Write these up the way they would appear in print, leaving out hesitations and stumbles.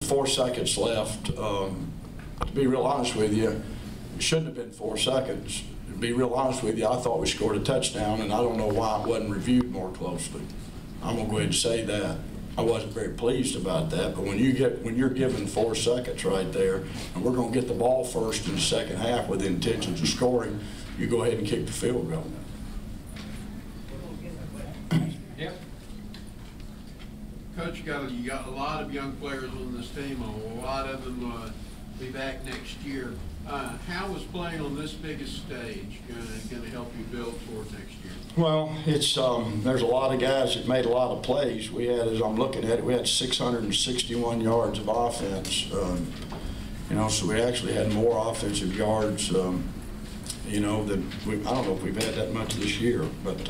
4 seconds left. To be real honest with you, it shouldn't have been 4 seconds. To be real honest with you, I thought we scored a touchdown, and I don't know why it wasn't reviewed more closely. I'm gonna go ahead and say that. I wasn't very pleased about that, but when you're given 4 seconds right there, and we're gonna get the ball first in the second half with the intentions of scoring, you go ahead and kick the field goal. Yeah. Coach, you got a lot of young players on this team. A lot of them be back next year. How is playing on this biggest stage going to help you build toward next year? Well, it's there's a lot of guys that made a lot of plays. We had, as I'm looking at it, we had 661 yards of offense. You know, so we actually had more offensive yards. You know, than I don't know if we've had that much this year, but.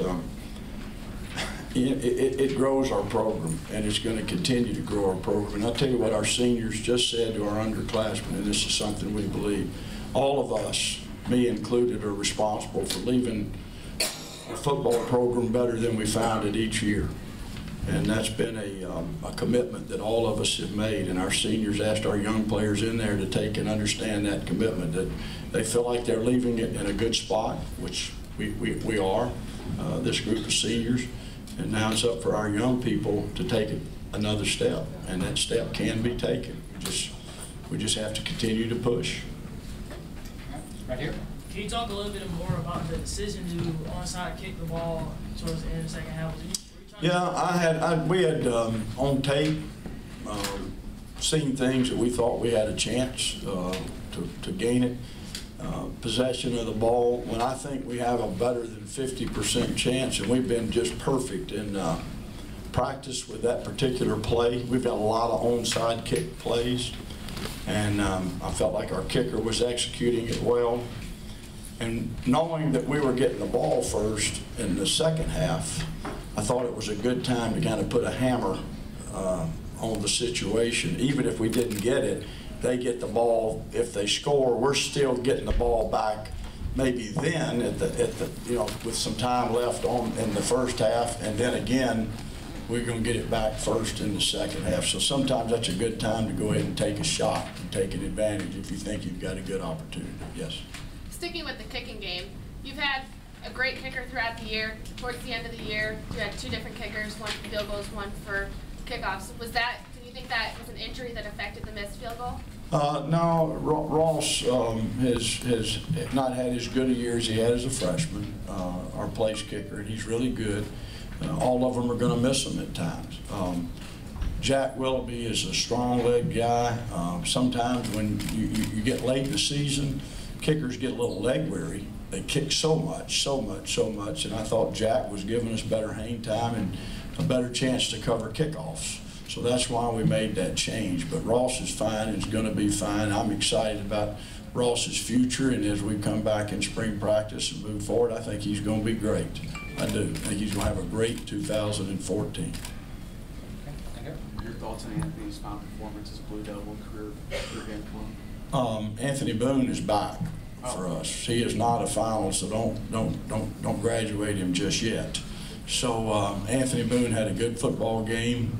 It grows our program, and it's going to continue to grow our program. And I'll tell you what our seniors just said to our underclassmen, and this is something we believe. All of us, me included, are responsible for leaving a football program better than we found it each year. And that's been a commitment that all of us have made, and our seniors asked our young players in there to take and understand that commitment, that they feel like they're leaving it in a good spot, which we are, this group of seniors. And now it's up for our young people to take it another step, and that step can be taken. We just have to continue to push. Right here. Can you talk a little bit more about the decision to onside kick the ball towards the end of the second half? Yeah, we had on tape seen things that we thought we had a chance to gain it. Possession of the ball, when I think we have a better than 50% chance, and we've been just perfect in practice with that particular play. We've got a lot of onside kick plays, and I felt like our kicker was executing it well. And knowing that we were getting the ball first in the second half, I thought it was a good time to kind of put a hammer on the situation. Even if we didn't get it, they get the ball. If they score, we're still getting the ball back. Maybe then, at the you know, with some time left in the first half, and then again, we're going to get it back first in the second half. So sometimes that's a good time to go ahead and take a shot and take an advantage if you think you've got a good opportunity. Yes. Sticking with the kicking game, you've had a great kicker throughout the year. Towards the end of the year, you had 2 different kickers, one for field goals, one for kickoffs. Was that? Do you think that was an injury that affected the missed field goal? No, Ross has not had as good a year as he had as a freshman, our place kicker, and he's really good. All of them are going to miss him at times. Jack Willoughby is a strong-legged guy. Sometimes when you get late in the season, kickers get a little leg weary. They kick so much, and I thought Jack was giving us better hang time and a better chance to cover kickoffs. So that's why we made that change. But Ross is fine and is going to be fine. I'm excited about Ross's future, and as we come back in spring practice and move forward, I think he's going to be great. I do. I think he's going to have a great 2014. Your thoughts on Anthony's final performance as a Blue Devil career game for him? Anthony Boone is back for us. He is not a final, so don't graduate him just yet. So Anthony Boone had a good football game.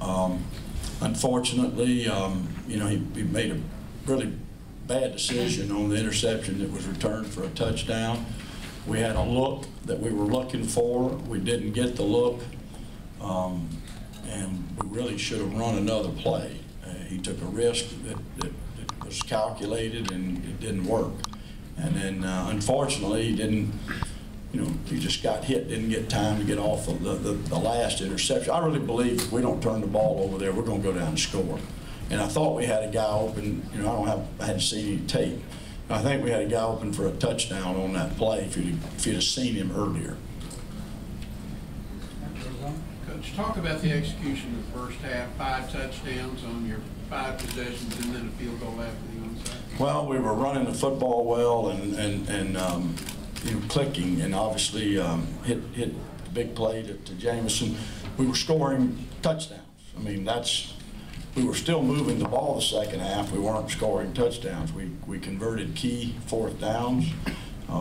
Unfortunately, you know, he made a really bad decision on the interception that was returned for a touchdown. We had a look that we were looking for. We didn't get the look, and we really should have run another play. He took a risk that was calculated, and it didn't work. And then, unfortunately, he didn't. You know, he just got hit, didn't get time to get off of the last interception. I really believe if we don't turn the ball over there, we're going to go down and score. And I thought we had a guy open. You know, I hadn't seen any tape. I think we had a guy open for a touchdown on that play if you'd have seen him earlier. Coach, talk about the execution of the first half. 5 touchdowns on your 5 possessions, and then a field goal after the onside. Well, we were running the football well and you know, clicking, and obviously hit the big play to Jameson. We were scoring touchdowns. I mean, we were still moving the ball the second half. We weren't scoring touchdowns. We converted key 4th downs.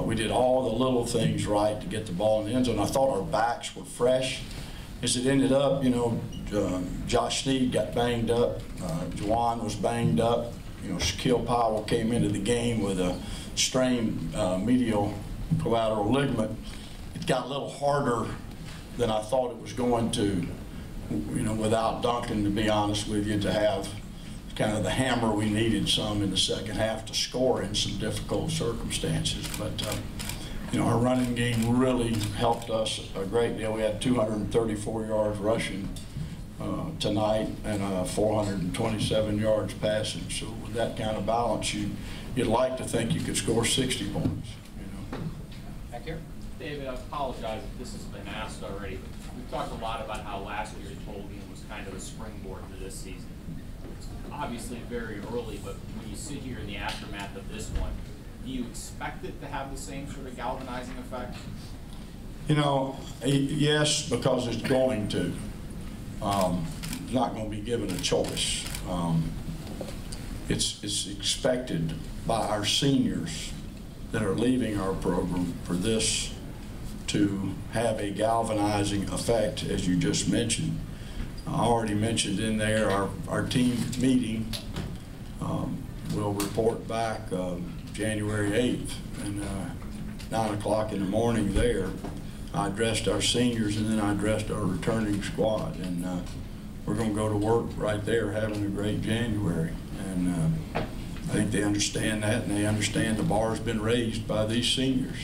We did all the little things right to get the ball in the end zone. I thought our backs were fresh. as it ended up, you know, Josh Sneed got banged up, Juwan was banged up, you know, Shaquille Powell came into the game with a strained medial collateral ligament. It got a little harder than I thought it was going to, you know, without Duncan, to be honest with you, to have kind of the hammer we needed some in the second half to score in some difficult circumstances. But, you know, our running game really helped us a great deal. We had 234 yards rushing tonight and 427 yards passing. So with that kind of balance, you'd like to think you could score 60 points. You know. Back here. David, I apologize if this has been asked already, but we've talked a lot about how last year's bowl game was kind of a springboard for this season. It's obviously very early, but when you sit here in the aftermath of this one, do you expect it to have the same sort of galvanizing effect? You know, yes, because it's going to. It's not going to be given a choice. It's expected by our seniors that are leaving our program for this to have a galvanizing effect, as you just mentioned. I already mentioned in there our team meeting will report back January 8th, and 9 o'clock in the morning there. I addressed our seniors and then I addressed our returning squad, and we're going to go to work right there having a great January. And I think they understand that, and they understand the bar's been raised by these seniors.